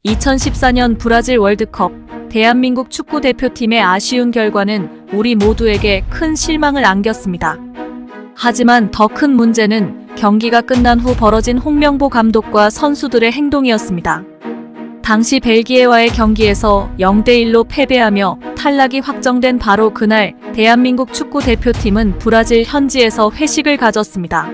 2014년 브라질 월드컵 대한민국 축구 대표팀의 아쉬운 결과는 우리 모두에게 큰 실망을 안겼습니다. 하지만 더 큰 문제는 경기가 끝난 후 벌어진 홍명보 감독과 선수들의 행동이었습니다. 당시 벨기에와의 경기에서 0대1로 패배하며 탈락이 확정된 바로 그날 대한민국 축구 대표팀은 브라질 현지에서 회식을 가졌습니다.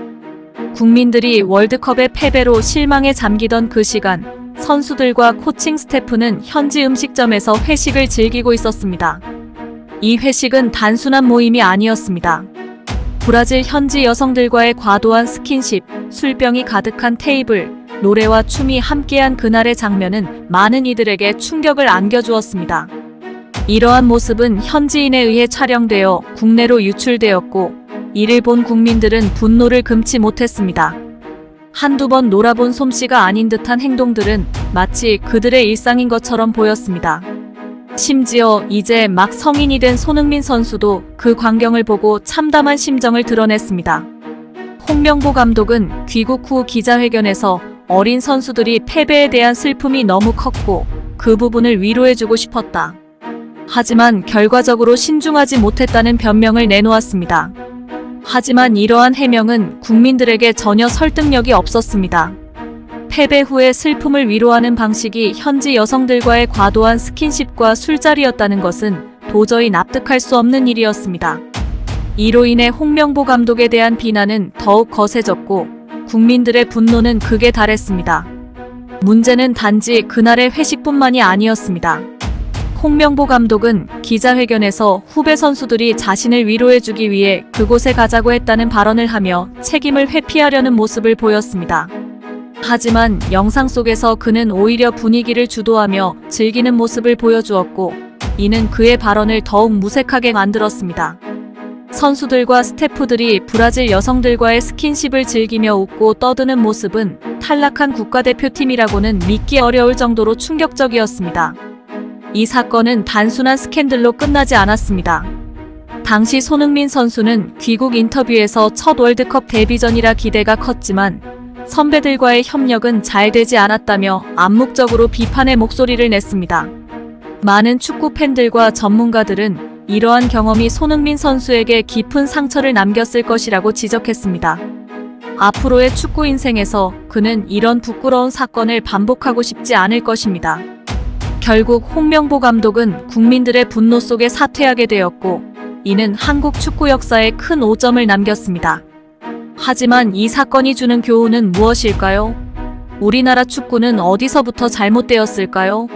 국민들이 월드컵의 패배로 실망에 잠기던 그 시간, 선수들과 코칭 스태프는 현지 음식점에서 회식을 즐기고 있었습니다. 이 회식은 단순한 모임이 아니었습니다. 브라질 현지 여성들과의 과도한 스킨십, 술병이 가득한 테이블, 노래와 춤이 함께한 그날의 장면은 많은 이들에게 충격을 안겨주었습니다. 이러한 모습은 현지인에 의해 촬영되어 국내로 유출되었고, 이를 본 국민들은 분노를 금치 못했습니다. 한두 번 놀아본 솜씨가 아닌 듯한 행동들은 마치 그들의 일상인 것처럼 보였습니다. 심지어 이제 막 성인이 된 손흥민 선수도 그 광경을 보고 참담한 심정을 드러냈습니다. 홍명보 감독은 귀국 후 기자회견에서 어린 선수들이 패배에 대한 슬픔이 너무 컸고 그 부분을 위로해주고 싶었다. 하지만 결과적으로 신중하지 못했다는 변명을 내놓았습니다. 하지만 이러한 해명은 국민들에게 전혀 설득력이 없었습니다. 패배 후의 슬픔을 위로하는 방식이 현지 여성들과의 과도한 스킨십과 술자리였다는 것은 도저히 납득할 수 없는 일이었습니다. 이로 인해 홍명보 감독에 대한 비난은 더욱 거세졌고 국민들의 분노는 극에 달했습니다. 문제는 단지 그날의 회식뿐만이 아니었습니다. 홍명보 감독은 기자회견에서 후배 선수들이 자신을 위로해주기 위해 그곳에 가자고 했다는 발언을 하며 책임을 회피하려는 모습을 보였습니다. 하지만 영상 속에서 그는 오히려 분위기를 주도하며 즐기는 모습을 보여주었고, 이는 그의 발언을 더욱 무색하게 만들었습니다. 선수들과 스태프들이 브라질 여성들과의 스킨십을 즐기며 웃고 떠드는 모습은 탈락한 국가대표팀이라고는 믿기 어려울 정도로 충격적이었습니다. 이 사건은 단순한 스캔들로 끝나지 않았습니다. 당시 손흥민 선수는 귀국 인터뷰에서 첫 월드컵 데뷔전이라 기대가 컸지만 선배들과의 협력은 잘 되지 않았다며 암묵적으로 비판의 목소리를 냈습니다. 많은 축구 팬들과 전문가들은 이러한 경험이 손흥민 선수에게 깊은 상처를 남겼을 것이라고 지적했습니다. 앞으로의 축구 인생에서 그는 이런 부끄러운 사건을 반복하고 싶지 않을 것입니다. 결국 홍명보 감독은 국민들의 분노 속에 사퇴하게 되었고, 이는 한국 축구 역사에 큰 오점을 남겼습니다. 하지만 이 사건이 주는 교훈은 무엇일까요? 우리나라 축구는 어디서부터 잘못되었을까요?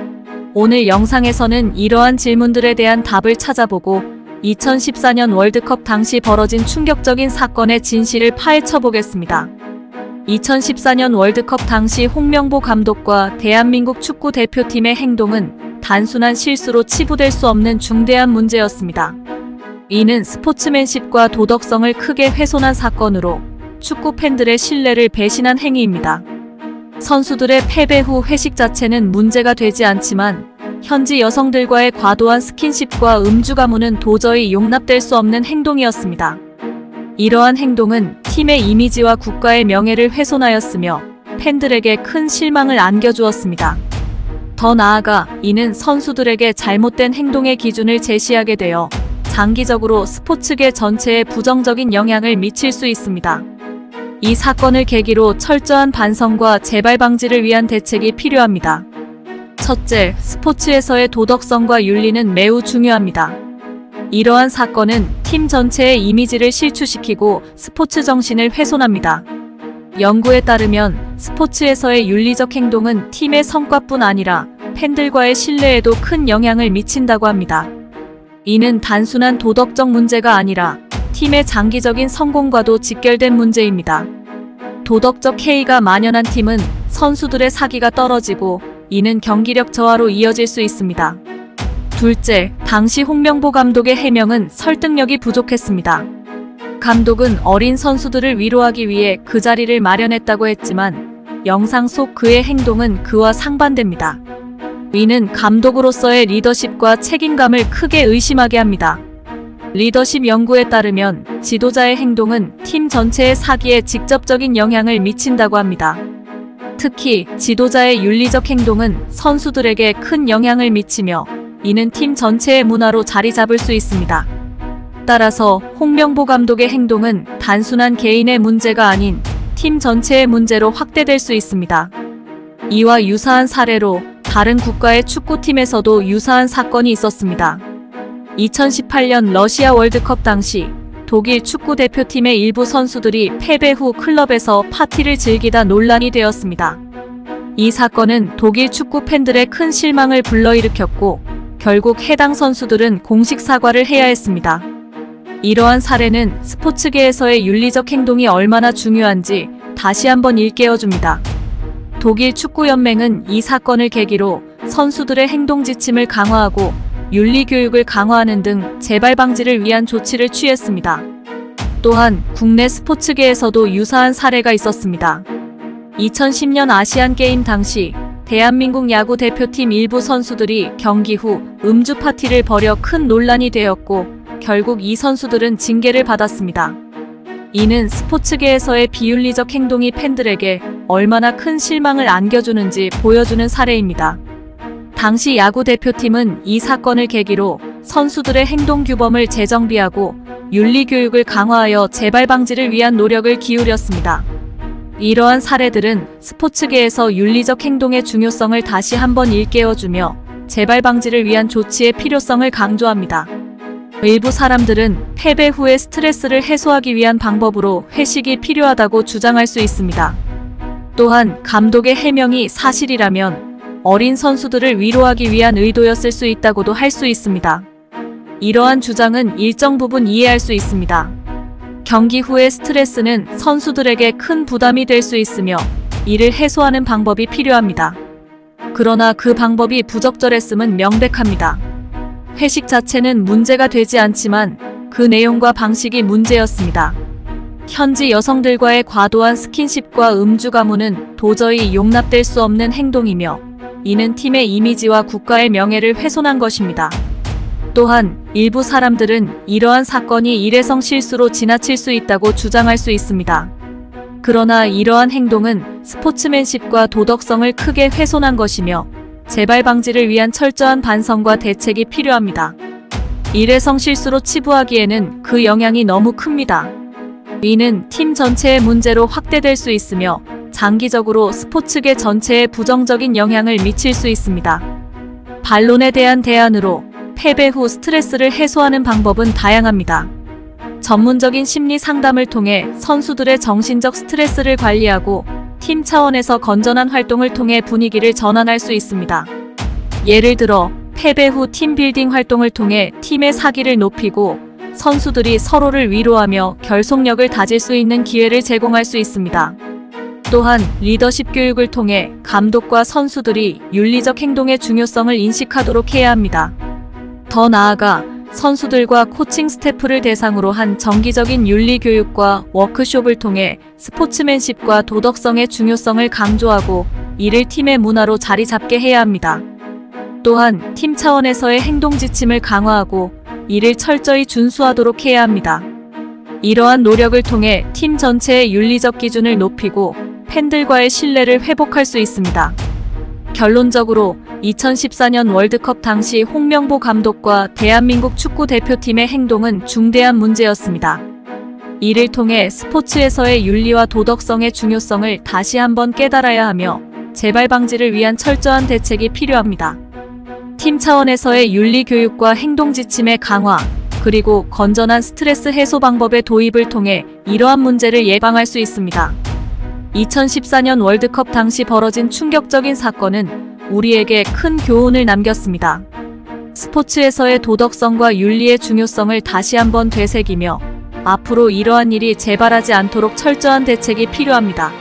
오늘 영상에서는 이러한 질문들에 대한 답을 찾아보고 2014년 월드컵 당시 벌어진 충격적인 사건의 진실을 파헤쳐 보겠습니다. 2014년 월드컵 당시 홍명보 감독과 대한민국 축구 대표팀의 행동은 단순한 실수로 치부될 수 없는 중대한 문제였습니다. 이는 스포츠맨십과 도덕성을 크게 훼손한 사건으로 축구 팬들의 신뢰를 배신한 행위입니다. 선수들의 패배 후 회식 자체는 문제가 되지 않지만 현지 여성들과의 과도한 스킨십과 음주 가무는 도저히 용납될 수 없는 행동이었습니다. 이러한 행동은 팀의 이미지와 국가의 명예를 훼손하였으며 팬들에게 큰 실망을 안겨주었습니다. 더 나아가 이는 선수들에게 잘못된 행동의 기준을 제시하게 되어 장기적으로 스포츠계 전체에 부정적인 영향을 미칠 수 있습니다. 이 사건을 계기로 철저한 반성과 재발 방지를 위한 대책이 필요합니다. 첫째, 스포츠에서의 도덕성과 윤리는 매우 중요합니다. 이러한 사건은 팀 전체의 이미지를 실추시키고 스포츠 정신을 훼손합니다. 연구에 따르면 스포츠에서의 윤리적 행동은 팀의 성과뿐 아니라 팬들과의 신뢰에도 큰 영향을 미친다고 합니다. 이는 단순한 도덕적 문제가 아니라 팀의 장기적인 성공과도 직결된 문제입니다. 도덕적 해이가 만연한 팀은 선수들의 사기가 떨어지고 이는 경기력 저하로 이어질 수 있습니다. 둘째, 당시 홍명보 감독의 해명은 설득력이 부족했습니다. 감독은 어린 선수들을 위로하기 위해 그 자리를 마련했다고 했지만 영상 속 그의 행동은 그와 상반됩니다. 이는 감독으로서의 리더십과 책임감을 크게 의심하게 합니다. 리더십 연구에 따르면 지도자의 행동은 팀 전체의 사기에 직접적인 영향을 미친다고 합니다. 특히 지도자의 윤리적 행동은 선수들에게 큰 영향을 미치며 이는 팀 전체의 문화로 자리 잡을 수 있습니다. 따라서 홍명보 감독의 행동은 단순한 개인의 문제가 아닌 팀 전체의 문제로 확대될 수 있습니다. 이와 유사한 사례로 다른 국가의 축구팀에서도 유사한 사건이 있었습니다. 2018년 러시아 월드컵 당시 독일 축구 대표팀의 일부 선수들이 패배 후 클럽에서 파티를 즐기다 논란이 되었습니다. 이 사건은 독일 축구 팬들의 큰 실망을 불러일으켰고 결국 해당 선수들은 공식 사과를 해야 했습니다. 이러한 사례는 스포츠계에서의 윤리적 행동이 얼마나 중요한지 다시 한번 일깨워줍니다. 독일 축구연맹은 이 사건을 계기로 선수들의 행동 지침을 강화하고 윤리 교육을 강화하는 등 재발 방지를 위한 조치를 취했습니다. 또한 국내 스포츠계에서도 유사한 사례가 있었습니다. 2010년 아시안 게임 당시 대한민국 야구 대표팀 일부 선수들이 경기 후 음주 파티를 벌여 큰 논란이 되었고 결국 이 선수들은 징계를 받았습니다. 이는 스포츠계에서의 비윤리적 행동이 팬들에게 얼마나 큰 실망을 안겨주는지 보여주는 사례입니다. 당시 야구 대표팀은 이 사건을 계기로 선수들의 행동 규범을 재정비하고 윤리 교육을 강화하여 재발 방지를 위한 노력을 기울였습니다. 이러한 사례들은 스포츠계에서 윤리적 행동의 중요성을 다시 한번 일깨워주며 재발 방지를 위한 조치의 필요성을 강조합니다. 일부 사람들은 패배 후에 스트레스를 해소하기 위한 방법으로 회식이 필요하다고 주장할 수 있습니다. 또한 감독의 해명이 사실이라면 어린 선수들을 위로하기 위한 의도였을 수 있다고도 할 수 있습니다. 이러한 주장은 일정 부분 이해할 수 있습니다. 경기 후의 스트레스는 선수들에게 큰 부담이 될 수 있으며 이를 해소하는 방법이 필요합니다. 그러나 그 방법이 부적절했음은 명백합니다. 회식 자체는 문제가 되지 않지만 그 내용과 방식이 문제였습니다. 현지 여성들과의 과도한 스킨십과 음주 가무는 도저히 용납될 수 없는 행동이며 이는 팀의 이미지와 국가의 명예를 훼손한 것입니다. 또한 일부 사람들은 이러한 사건이 일회성 실수로 지나칠 수 있다고 주장할 수 있습니다. 그러나 이러한 행동은 스포츠맨십과 도덕성을 크게 훼손한 것이며 재발 방지를 위한 철저한 반성과 대책이 필요합니다. 일회성 실수로 치부하기에는 그 영향이 너무 큽니다. 이는 팀 전체의 문제로 확대될 수 있으며 장기적으로 스포츠계 전체에 부정적인 영향을 미칠 수 있습니다. 반론에 대한 대안으로 패배 후 스트레스를 해소하는 방법은 다양합니다. 전문적인 심리 상담을 통해 선수들의 정신적 스트레스를 관리하고 팀 차원에서 건전한 활동을 통해 분위기를 전환할 수 있습니다. 예를 들어 패배 후 팀빌딩 활동을 통해 팀의 사기를 높이고 선수들이 서로를 위로하며 결속력을 다질 수 있는 기회를 제공할 수 있습니다. 또한 리더십 교육을 통해 감독과 선수들이 윤리적 행동의 중요성을 인식하도록 해야 합니다. 더 나아가 선수들과 코칭 스태프를 대상으로 한 정기적인 윤리 교육과 워크숍을 통해 스포츠맨십과 도덕성의 중요성을 강조하고 이를 팀의 문화로 자리 잡게 해야 합니다. 또한 팀 차원에서의 행동 지침을 강화하고 이를 철저히 준수하도록 해야 합니다. 이러한 노력을 통해 팀 전체의 윤리적 기준을 높이고 팬들과의 신뢰를 회복할 수 있습니다. 결론적으로 2014년 월드컵 당시 홍명보 감독과 대한민국 축구 대표팀의 행동은 중대한 문제였습니다. 이를 통해 스포츠에서의 윤리와 도덕성의 중요성을 다시 한번 깨달아야 하며 재발 방지를 위한 철저한 대책이 필요합니다. 팀 차원에서의 윤리 교육과 행동 지침의 강화, 그리고 건전한 스트레스 해소 방법의 도입을 통해 이러한 문제를 예방할 수 있습니다. 2014년 월드컵 당시 벌어진 충격적인 사건은 우리에게 큰 교훈을 남겼습니다. 스포츠에서의 도덕성과 윤리의 중요성을 다시 한번 되새기며 앞으로 이러한 일이 재발하지 않도록 철저한 대책이 필요합니다.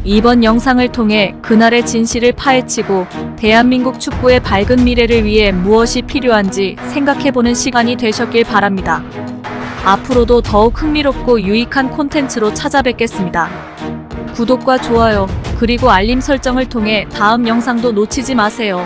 이번 영상을 통해 그날의 진실을 파헤치고 대한민국 축구의 밝은 미래를 위해 무엇이 필요한지 생각해보는 시간이 되셨길 바랍니다. 앞으로도 더욱 흥미롭고 유익한 콘텐츠로 찾아뵙겠습니다. 구독과 좋아요, 그리고 알림 설정을 통해 다음 영상도 놓치지 마세요.